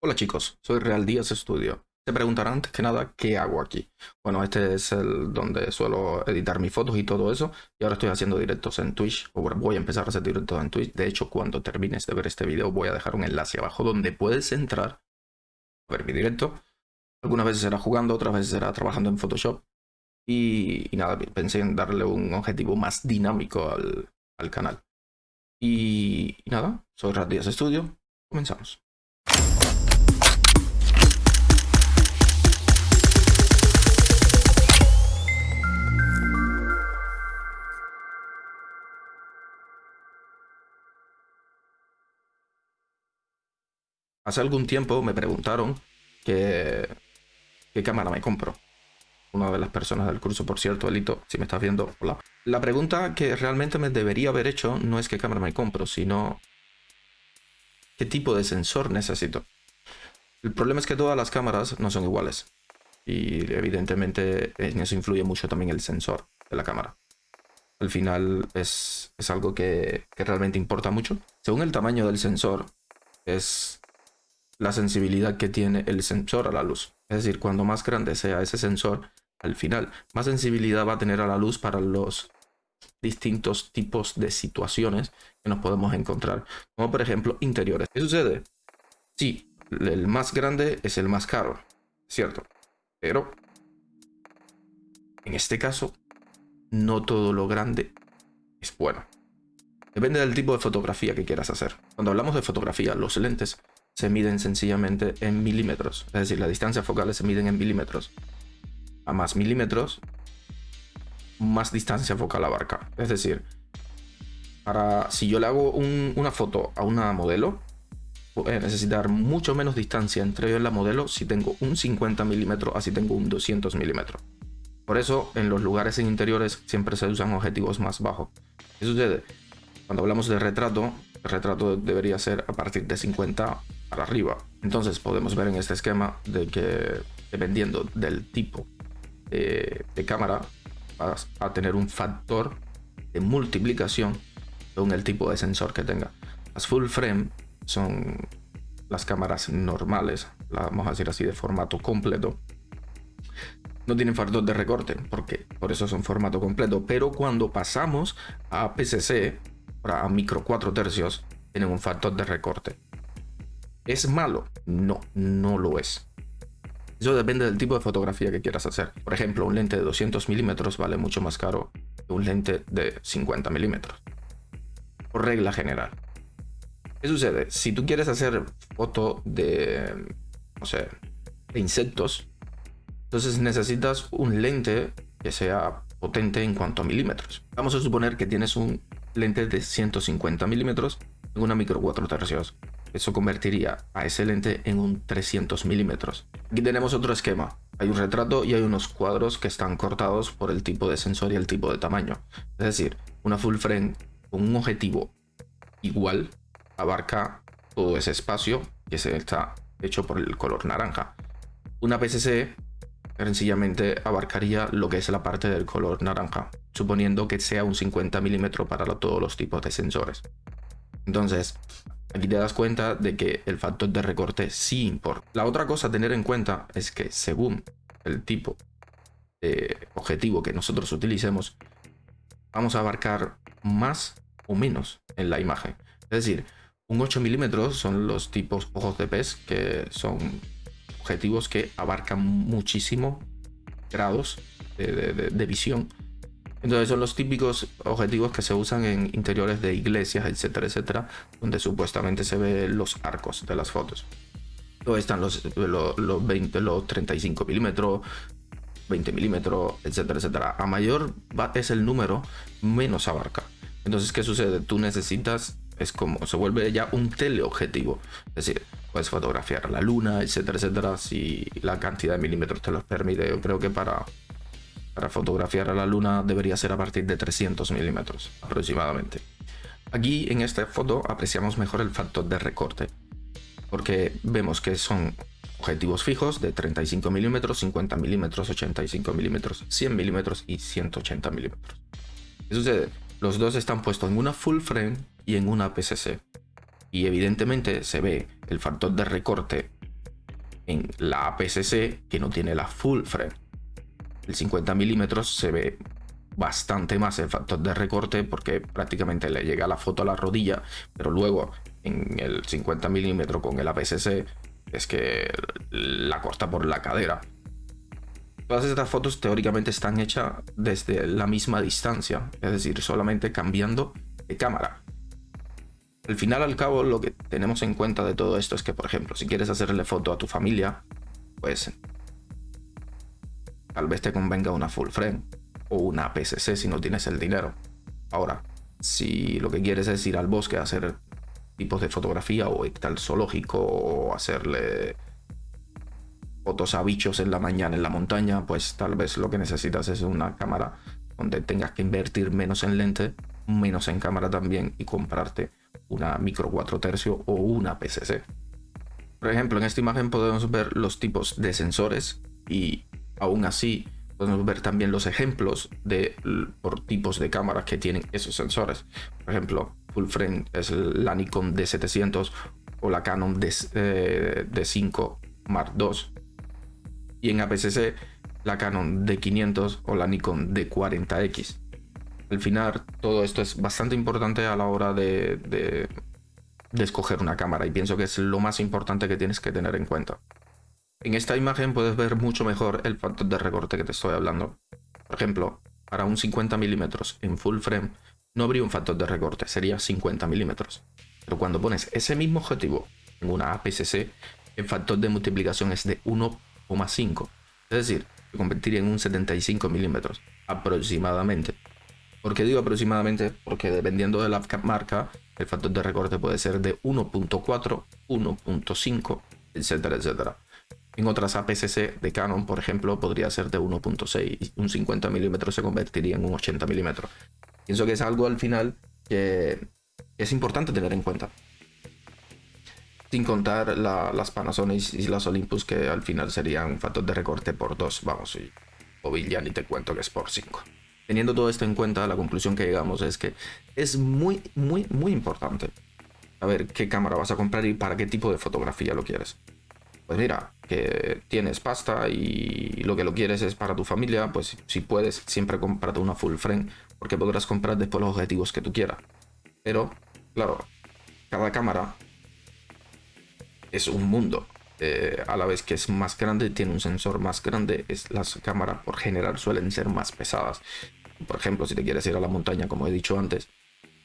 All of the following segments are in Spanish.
Hola chicos, soy Real Díaz Studio. Se preguntarán antes que nada qué hago aquí. Bueno, este es el donde suelo editar mis fotos y todo eso. Y ahora estoy haciendo directos en Twitch. O voy a empezar a hacer directos en Twitch. De hecho, cuando termines de ver este video, voy a dejar un enlace abajo donde puedes entrar a ver mi directo. Algunas veces será jugando, otras veces será trabajando en Photoshop. Y nada, pensé en darle un objetivo más dinámico al canal. Y nada, soy Real Díaz Studio. Comenzamos. Hace algún tiempo me preguntaron qué, qué cámara me compro. Una de las personas del curso, por cierto, Elito, si me estás viendo, hola. La pregunta que realmente me debería haber hecho no es qué cámara me compro, sino qué tipo de sensor necesito. El problema es que todas las cámaras no son iguales. Y evidentemente en eso influye mucho también el sensor de la cámara. Al final es algo que realmente importa mucho. Según el tamaño del sensor, es la sensibilidad que tiene el sensor a la luz. Es decir, cuando más grande sea ese sensor, al final, más sensibilidad va a tener a la luz para los distintos tipos de situaciones que nos podemos encontrar. Como por ejemplo, interiores. ¿Qué sucede? Sí, el más grande es el más caro, ¿cierto? Pero, en este caso, no todo lo grande es bueno. Depende del tipo de fotografía que quieras hacer. Cuando hablamos de fotografía, los lentes se miden sencillamente en milímetros. Es decir, las distancias focales se miden en milímetros. A más milímetros, más distancia focal abarca. Es decir, si yo le hago una foto a una modelo, voy a necesitar mucho menos distancia entre yo y la modelo si tengo un 50 milímetros así tengo un 200 milímetros. Por eso, en los lugares en interiores siempre se usan objetivos más bajos. ¿Qué sucede? Cuando hablamos de retrato, el retrato debería ser a partir de 50 para arriba. Entonces podemos ver en este esquema de que dependiendo del tipo de cámara vas a tener un factor de multiplicación según el tipo de sensor que tenga. Las full frame son las cámaras normales, vamos a decir así, de formato completo. No tienen factor de recorte, porque por eso son formato completo. Pero cuando pasamos a PCC, a micro 4 tercios, tienen un factor de recorte. ¿Es malo? No, no lo es. Eso depende del tipo de fotografía que quieras hacer. Por ejemplo, un lente de 200 milímetros vale mucho más caro que un lente de 50 milímetros. Por regla general. ¿Qué sucede? Si tú quieres hacer foto de, no sé, de insectos, entonces necesitas un lente que sea potente en cuanto a milímetros. Vamos a suponer que tienes un lente de 150 milímetros en una micro 4 tercios. Eso convertiría a ese lente en un 300 milímetros. Aquí tenemos otro esquema. Hay un retrato y hay unos cuadros que están cortados por el tipo de sensor y el tipo de tamaño. Es decir, una full frame con un objetivo igual abarca todo ese espacio que se está hecho por el color naranja. Una PCC sencillamente abarcaría lo que es la parte del color naranja, suponiendo que sea un 50 milímetros para todos los tipos de sensores. Entonces, aquí te das cuenta de que el factor de recorte sí importa. La otra cosa a tener en cuenta es que según el tipo de objetivo que nosotros utilicemos, vamos a abarcar más o menos en la imagen. Es decir, un 8 milímetros son los tipos ojos de pez, que son objetivos que abarcan muchísimo grados de visión. Entonces son los típicos objetivos que se usan en interiores de iglesias, etcétera, etcétera, donde supuestamente se ven los arcos de las fotos. Luego están los 20, los 35 milímetros, 20 milímetros, etcétera, etcétera. A mayor es el número, menos abarca. Entonces, ¿qué sucede? Tú necesitas, es como, se vuelve ya un teleobjetivo. Es decir, puedes fotografiar a la luna, etcétera, etcétera, si la cantidad de milímetros te los permite. Yo creo que para fotografiar a la luna debería ser a partir de 300 milímetros aproximadamente. Aquí en esta foto apreciamos mejor el factor de recorte, porque vemos que son objetivos fijos de 35 milímetros, 50 milímetros, 85 milímetros, 100 milímetros y 180 milímetros. ¿Qué sucede? Los dos están puestos en una full frame y en una PCC. Y evidentemente se ve el factor de recorte en la APS-C, que no tiene la full frame. El 50 mm se ve bastante más el factor de recorte porque prácticamente le llega la foto a la rodilla, pero luego en el 50 mm con el APS-C es que la corta por la cadera. Todas estas fotos teóricamente están hechas desde la misma distancia, es decir, solamente cambiando de cámara. Al final, al cabo, lo que tenemos en cuenta de todo esto es que, por ejemplo, si quieres hacerle foto a tu familia, pues tal vez te convenga una full frame o una APS-C si no tienes el dinero. Ahora, si lo que quieres es ir al bosque a hacer tipos de fotografía o ir al zoológico o hacerle fotos a bichos en la mañana en la montaña, pues tal vez lo que necesitas es una cámara donde tengas que invertir menos en lente, menos en cámara también y comprarte una micro 4 tercios o una PCC. Por ejemplo, en esta imagen podemos ver los tipos de sensores y aún así podemos ver también los ejemplos de por tipos de cámaras que tienen esos sensores. Por ejemplo, full frame es la Nikon D700 o la Canon D5 Mark II. Y en APS-C la Canon D500 o la Nikon D40X. Al final todo esto es bastante importante a la hora de escoger una cámara y pienso que es lo más importante que tienes que tener en cuenta. En esta imagen puedes ver mucho mejor el factor de recorte que te estoy hablando. Por ejemplo, para un 50 mm en full frame no habría un factor de recorte, sería 50 mm. Pero cuando pones ese mismo objetivo en una APS-C, el factor de multiplicación es de 1,5. Es decir, se convertiría en un 75 mm aproximadamente. ¿Por qué digo aproximadamente? Porque dependiendo de la marca, el factor de recorte puede ser de 1,4, 1,5, etcétera, etcétera. En otras APS-C de Canon, por ejemplo, podría ser de 1,6 y un 50 mm se convertiría en un 80 mm. Pienso que es algo al final que es importante tener en cuenta. Sin contar las Panasonic y las Olympus, que al final serían un factor de recorte por 2, vamos, y móvil ya ni te cuento que es por 5. Teniendo todo esto en cuenta, la conclusión que llegamos es que es muy importante saber qué cámara vas a comprar y para qué tipo de fotografía lo quieres. Pues mira, que tienes pasta y lo que lo quieres es para tu familia, pues si puedes, siempre cómprate una full frame, porque podrás comprar después los objetivos que tú quieras. Pero, claro, cada cámara es un mundo. A la vez que es más grande, tiene un sensor más grande, las cámaras por general suelen ser más pesadas. Por ejemplo, si te quieres ir a la montaña, como he dicho antes,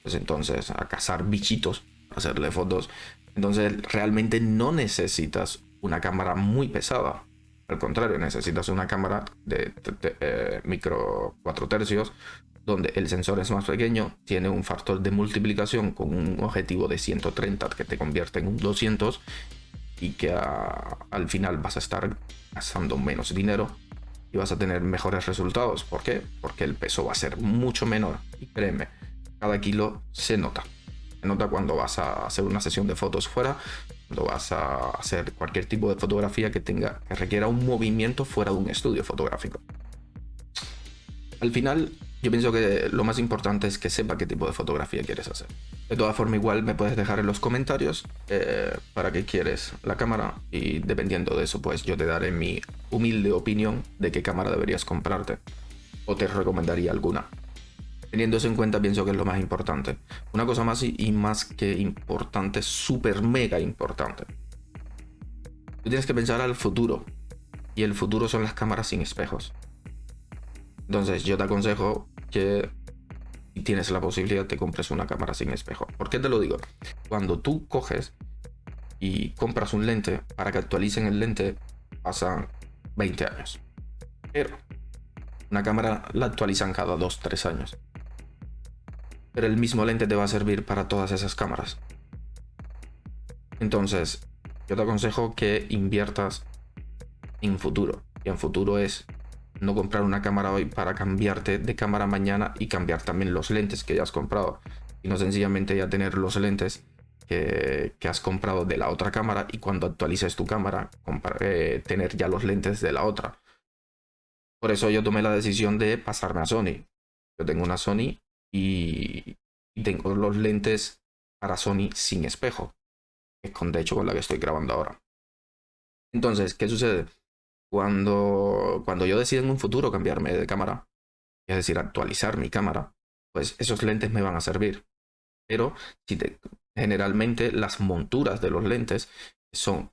pues entonces a cazar bichitos, a hacerle fotos. Entonces realmente no necesitas una cámara muy pesada. Al contrario, necesitas una cámara de micro 4 tercios, donde el sensor es más pequeño, tiene un factor de multiplicación con un objetivo de 130 que te convierte en un 200 y que al final vas a estar gastando menos dinero y vas a tener mejores resultados. ¿Por qué? Porque el peso va a ser mucho menor y créeme, cada kilo se nota. Se nota cuando vas a hacer una sesión de fotos fuera, cuando vas a hacer cualquier tipo de fotografía que requiera un movimiento fuera de un estudio fotográfico. Al final, yo pienso que lo más importante es que sepa qué tipo de fotografía quieres hacer. De todas formas, igual me puedes dejar en los comentarios para qué quieres la cámara y dependiendo de eso, pues yo te daré mi humilde opinión de qué cámara deberías comprarte o te recomendaría alguna. Teniendo eso en cuenta, pienso que es lo más importante. Una cosa más y más que importante, súper mega importante. Tú tienes que pensar al futuro y el futuro son las cámaras sin espejos. Entonces yo te aconsejo que si tienes la posibilidad te compres una cámara sin espejo. ¿Por qué te lo digo? Cuando tú coges y compras un lente, para que actualicen el lente pasan 20 años. Pero una cámara la actualizan cada 2-3 años. Pero el mismo lente te va a servir para todas esas cámaras. Entonces yo te aconsejo que inviertas en futuro. Y en futuro es no comprar una cámara hoy para cambiarte de cámara mañana y cambiar también los lentes que ya has comprado, sino sencillamente ya tener los lentes que has comprado de la otra cámara y cuando actualices tu cámara tener ya los lentes de la otra. Por eso yo tomé la decisión de pasarme a Sony. Yo tengo una Sony y tengo los lentes para Sony sin espejo, que es de hecho con la que estoy grabando ahora. Entonces, ¿qué sucede? Cuando yo decida en un futuro cambiarme de cámara, es decir, actualizar mi cámara, pues esos lentes me van a servir. Pero generalmente las monturas de los lentes son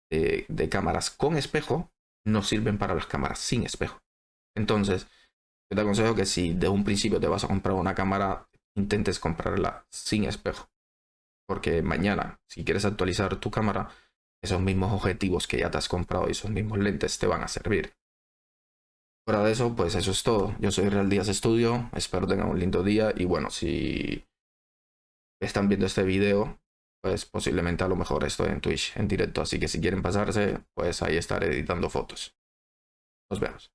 de cámaras con espejo, no sirven para las cámaras sin espejo. Entonces, yo te aconsejo que si de un principio te vas a comprar una cámara, intentes comprarla sin espejo. Porque mañana, si quieres actualizar tu cámara, esos mismos objetivos que ya te has comprado y esos mismos lentes te van a servir. Fuera de eso, pues eso es todo. Yo soy Real Díaz Estudio, espero tengan un lindo día y bueno, si están viendo este video, pues posiblemente a lo mejor estoy en Twitch en directo, así que si quieren pasarse, pues ahí estaré editando fotos. Nos vemos.